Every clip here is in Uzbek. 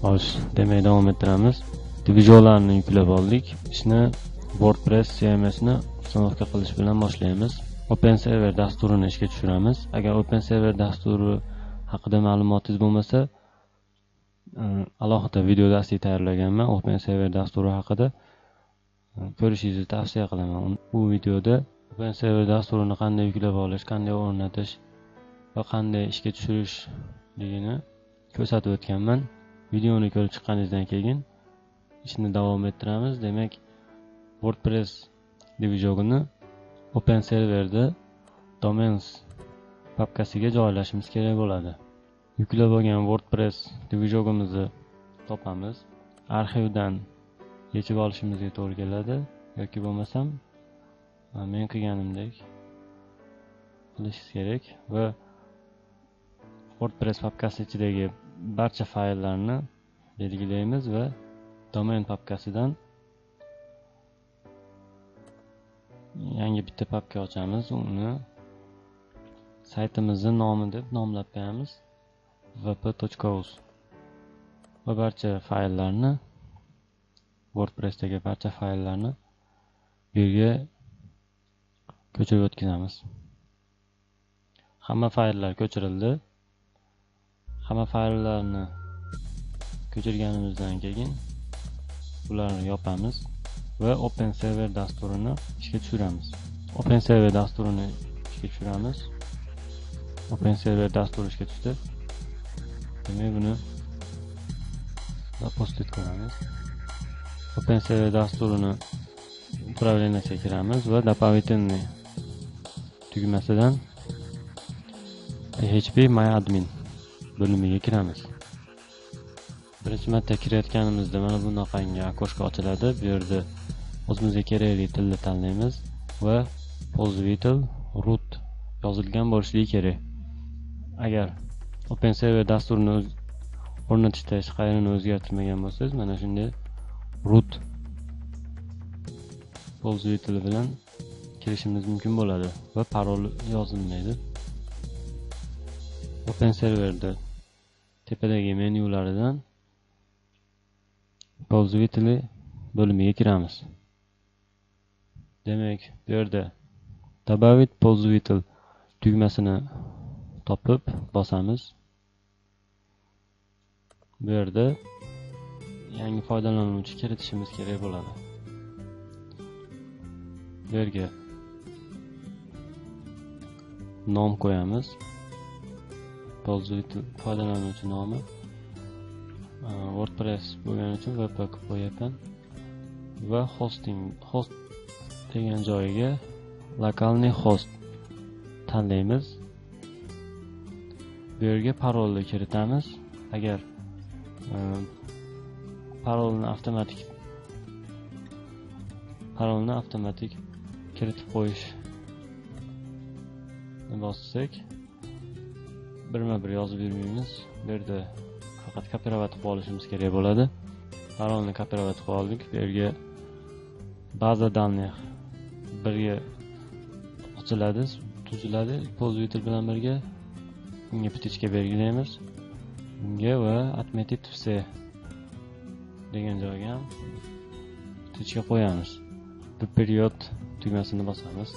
Xo'sh, demak davom ettiramiz. Dvijollarni yuklab oldik. Ishni WordPress CMSni uстановка qilish bilan boshlaymiz. OpenServer dasturini ishga tushiramiz. Agar OpenServer dasturi haqida ma'lumotingiz bo'lmasa, alohida video dasturi tayyorlaganman OpenServer dasturi haqida. Ko'rishingizni tavsiya qilaman. Bu videoda OpenServer dasturini qanday yuklab olish, qanday o'rnatish va qanday ishga tushirishligini ko'rsatib o'tganman. Videoni ko'rib chiqqaningizdan keyin ishni davom ettiramiz. Demak, WordPress dvijogini OpenServerda Domains papkasiga joylashimiz kerak bo'ladi. Yuklab olgan WordPress dvijogimizni topamiz. Arxivdan yechib olishimizga to'g'ri keladi yoki bo'lmasam men qilganimdek qilishingiz kerak va WordPress papkasi ichidagi barcha fayllarni belgilaymiz va domain papkasidan yangi bitta papka ochamiz. Uni saytimizning nomi deb nomlab qo'yamiz, wp.uz va barcha fayllarni, WordPressdagi barcha fayllarni bu yerga ko'chirib o'tkazamiz. Hamma fayllar ko'chirildi. Hamma fayllarni ko'chirganimizdan keyin ularni yopamiz va OpenServer dasturini ishga tushiramiz. OpenServer dasturini ishga tushiramiz. OpenServer dasturi ishga tushdi. Demak, buni запустить qilamiz. OpenServer dasturini upravleniyasiga kiramiz va дополнительный tugmasidan phpMyAdmin bo'limiga kiramiz. Birinchi marta kirayotganimizda mana bunaqangi okoshka ochiladi. Bu yerda o'zimizga kerakli tilni tanlaymiz va pользователь root yozilgan bo'lishligi kerak. Agar OpenServer dasturini o'rnatishda hech qayrini o'zgartirmagan bo'lsangiz, mana shunday root pользователь bilan kirishimiz mumkin bo'ladi va parol yozilmaydi. OpenServerda tepadagi menyularidan pользователь bo'limiga kiramiz. Demak, bu yerda добавить пользователь tugmasini topib bosamiz. Bu yerda yangi foydalanuvchi kiritishimiz kerak bo'ladi. Bu yerga nom qo'yamiz. Pользователь foydalanuvchi nomi WordPress bo'lgani uchun wp qo'yapman va host degan joyiga lokalniy host tanlaymiz. Bu yerga parolni kiritamiz. Agar parolni avtomatik kiritib qo'yish bossak, birma-bir yozib yurmaymiz. Bu yerda faqat kopirovat qilib olishimiz kerak bo'ladi. Parolni kopirovat qilib oldik. Bu yerga baza данных birga ochiladi, tuziladi. Pользователь bilan birga bunga птичка belgilaymiz. Bunga va отметить все degan joyga ham птичка qo'yamiz. Bu period tugmasini bosamiz.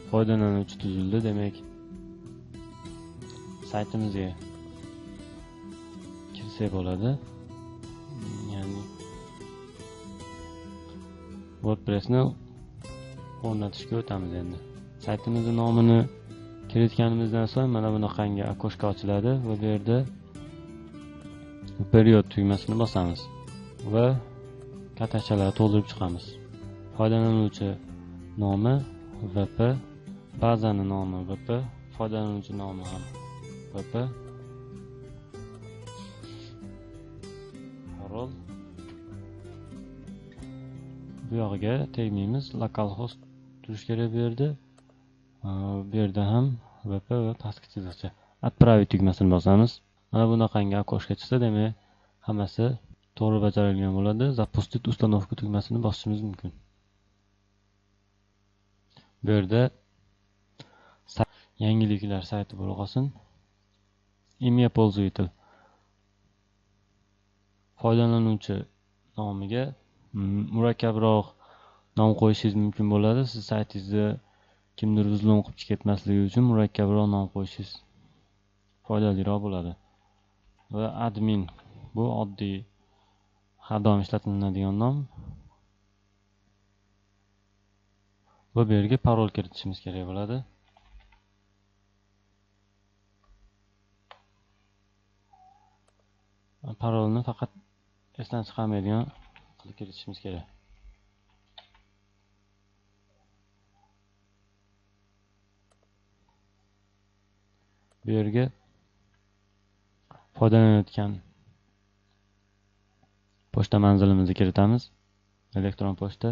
Foydalanuvchi tuzildi. Demak, saytimizga kirsak bo'ladi. Ya'ni WordPressni o'rnatishga o'tamiz endi. Saytimizning nomini kiritganimizdan so'ng mana bunaqangi okoshka ochiladi va bu yerda period tugmasini bosamiz va katachalar to'ldirib chiqamiz. Foydalanuvchi nomi wp, bazani nomi wp, foydalanuvchi nomi ham wp, parol. Bu yog'iga tegmaymiz, localhost turish kerak bu yerda. Bu yerda ham wp va pastki chiziqcha. Отправить tugmasini bosamiz. Mana bunaqangi okoshka chiqsa, demak, hammasi to'g'ri bajarilgan bo'ladi. Запустить установку tugmasini bosishimiz mumkin. Bu yerda yangiliklar sayti bo'lib qolsin. Imya пользователь foydalanuvchi nomiga murakkabroq nom qo'yishingiz mumkin bo'ladi. Siz saytingizda kimdir buzilib o'qib ketmasligi uchun murakkabroq nom qo'yishingiz foydaliroq bo'ladi. Va admin bu oddiy har doim ishlatiladigan nom. Va bu yerga parol kiritishimiz kerak bo'ladi. Parolni faqat esdan chiqarmaydigan qilib kiritishimiz kerak. Bu yerga foydalanayotgan pochta manzilimizni kiritamiz. Elektron pochta.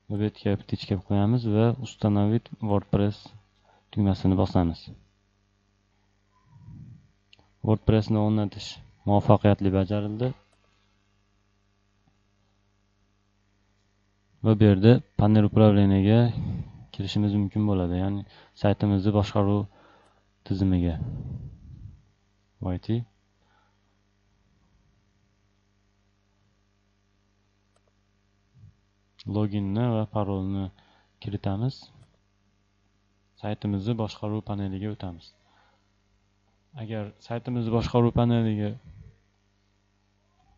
Bu yerga птичка qo'yamiz va установить WordPress tugmasini bosamiz. WordPressni o'rnatish muvaffaqiyatli bajarildi. Va bu yerda panel upravleniyaga kirishimiz mumkin bo'ladi. Ya'ni saytimizni boshqaruv tizimiga. Voyti. Loginni va parolni kiritamiz. Saytimizni boshqaruv paneliga o'tamiz. Agar saytimizni boshqaruv paneliga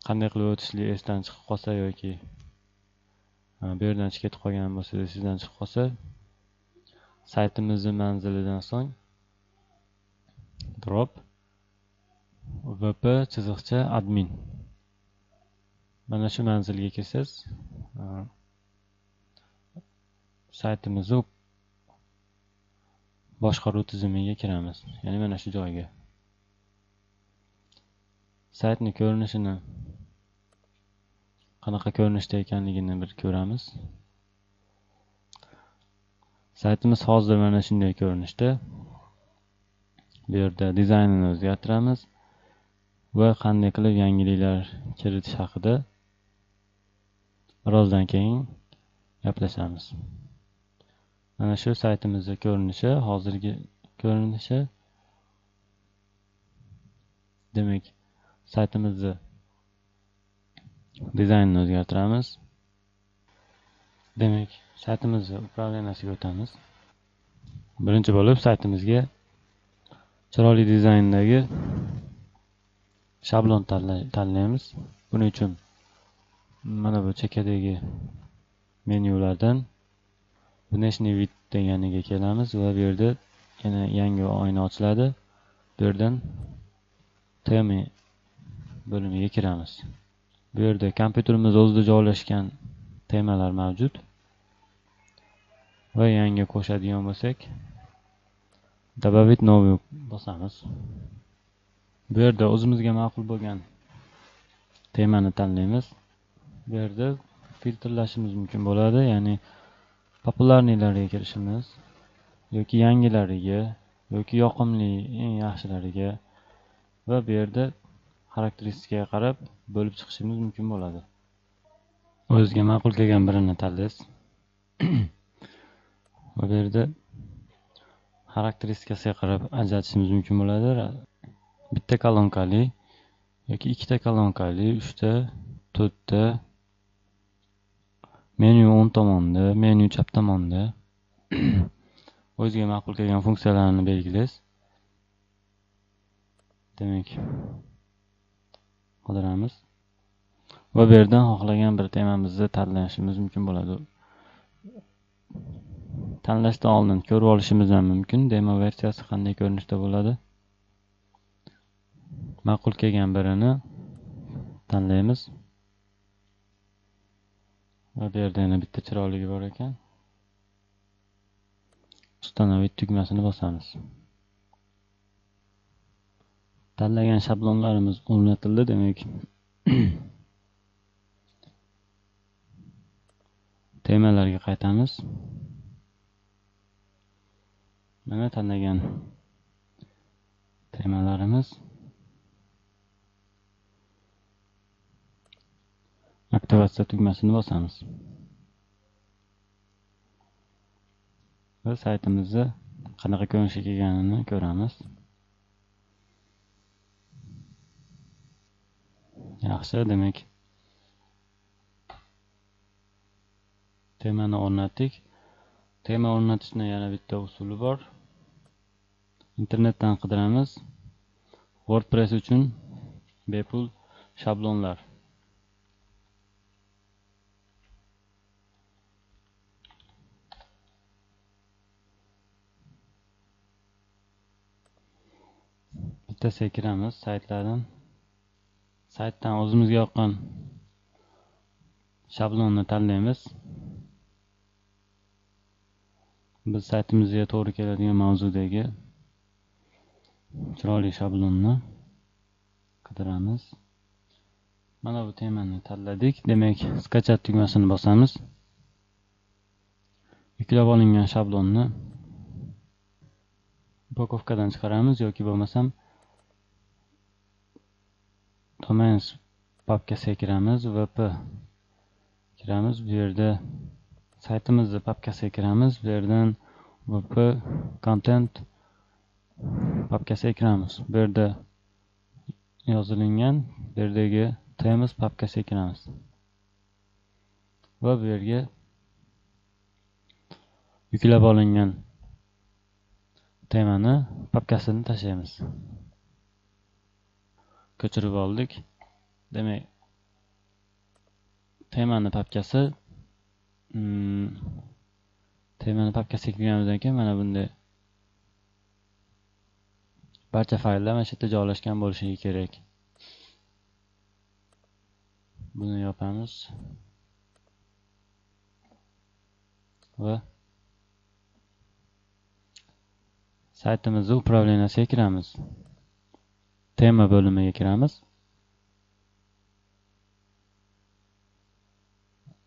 qanday qilib o'tishli esdan chiqib qolsa yoki bu yerdan chiqib ketib qolgan bo'lsa, sizdan chiqib qolsa, saytimizni manzilidan so'ng drop vp-admin mana shu manzilga kelsangiz, saytimizni boshqaruv tizimiga kiramiz. Ya'ni mana shu joyga. Saytning ko'rinishini qanaqa ko'rinishda ekanligini bir ko'ramiz. Saytimiz hozir mana shunday ko'rinishda. Bu yerda dizaynini o'zgartiramiz va qanday qilib yangiliklar kiritish haqida birozdan keyin gaplashamiz. Mana shu saytimizning ko'rinishi, hozirgi ko'rinishi. Demak, saytimizni dizaynini o'zgartiramiz. Demak, saytimizni upravleniyasiga o'tamiz. Birinchi bo'lib saytimizga chiroyli dizayndagi shablon tanlaymiz. Buning uchun mana bu chekkadagi menyulardan Внешний вид deganiga kelamiz va bu yerda yana yangi oyna ochiladi. Bu yerdan tema bo'limiga kiramiz. Bu yerda kompyuterimiz o'zida joylashgan temalar mavjud. Va yangi qo'shadigan bo'lsak, добавить новый bosamiz. Bu yerda o'zimizga ma'qul bo'lgan temani tanlaymiz. Bu yerda filtrlashimiz mumkin bo'ladi, ya'ni populyarniylariga kirishimiz yoki yangilariga yoki yoqimli eng yaxshilariga va bu yerda xarakteristikaga qarab bo'lib chiqishimiz mumkin bo'ladi. O'zingizga ma'qul kelgan birini tanlaysiz. Va bu yerda xarakteristikasiga qarab ajratishimiz mumkin bo'ladi. Bitta kolonkali yoki ikkita kolonkali, 3 ta, 4 ta menyu o'ng tomonda, menyu chap tomonda o'zingizga ma'qul kelgan funksiyalarni belgilaysiz. Demak, qoldiramiz. Va bu yerdan xohlagan bir temamizni tanlashimiz mumkin bo'ladi. Tanlashdan oldin ko'rib olishimiz ham mumkin. Demo versiyasi qanday ko'rinishda bo'ladi. Ma'qul kelgan birini tanlaymiz. Va bu yerda yana bitta chiroyligi bor ekan. Установить tugmasini bosamiz. Tanlagan shablonlarimiz o'rnatildi, demak. Temalarga qaytamiz. Mana tanlagan temalarimiz. Aktivatsiya tugmasini bosamiz. Va saytimizni qanaqa ko'rinishga kelganini ko'ramiz. Yaxshi, demak temani o'rnatdik. Tema o'rnatishning yana bitta usuli bor. Internetdan qidiramiz. WordPress uchun bepul shablonlar. Bittasiga kiramiz saytlardan. Saytdan o'zimizga yoqqan shablonni tanlaymiz. Biz saytimizga to'g'ri keladigan mavzudagi chiroyli shablonni qidiramiz. Mana bu temani tanladik. Demak, skachat tugmasini bosamiz. Yuklab olingan shablonni upakovkadan chiqaramiz yoki bo'lmasam domains papkasiga kiramiz, vp kiramiz. Bu yerda saytimizni papkasiga kiramiz. Bu yerdan vp content papkasiga kiramiz. Bu yerda yozilingan bu yerdagi themes papkasiga kiramiz. Va bu yerga yuklab olingan temani papkasini tashlaymiz. Ko'chirib oldik. Demak, temani papkasiga kirganimizdan keyin mana bunday barcha fayllar mana shu yerda joylashgan bo'lishi kerak. Buni yopamiz va saytimizning upravleniyasiga kiramiz. Tema bo'limiga kiramiz.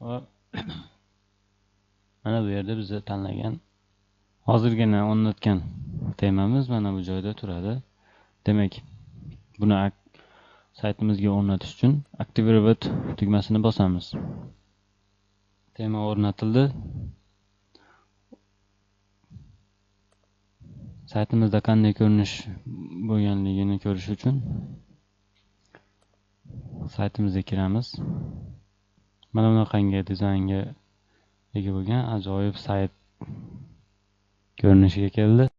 Va mana bu yerda biz tanlagan hozirgina o'rnatgan temamiz mana bu joyda turadi. Demak, buni saytimizga o'rnatish uchun Activate tugmasini bosamiz. Tema o'rnatildi. Saytimizda qanday ko'rinish bo'lganligini ko'rish uchun saytimizga kiramiz. Mana bunaqangi dizaynga ega bo'lgan ajoyib sayt ko'rinishiga keldi.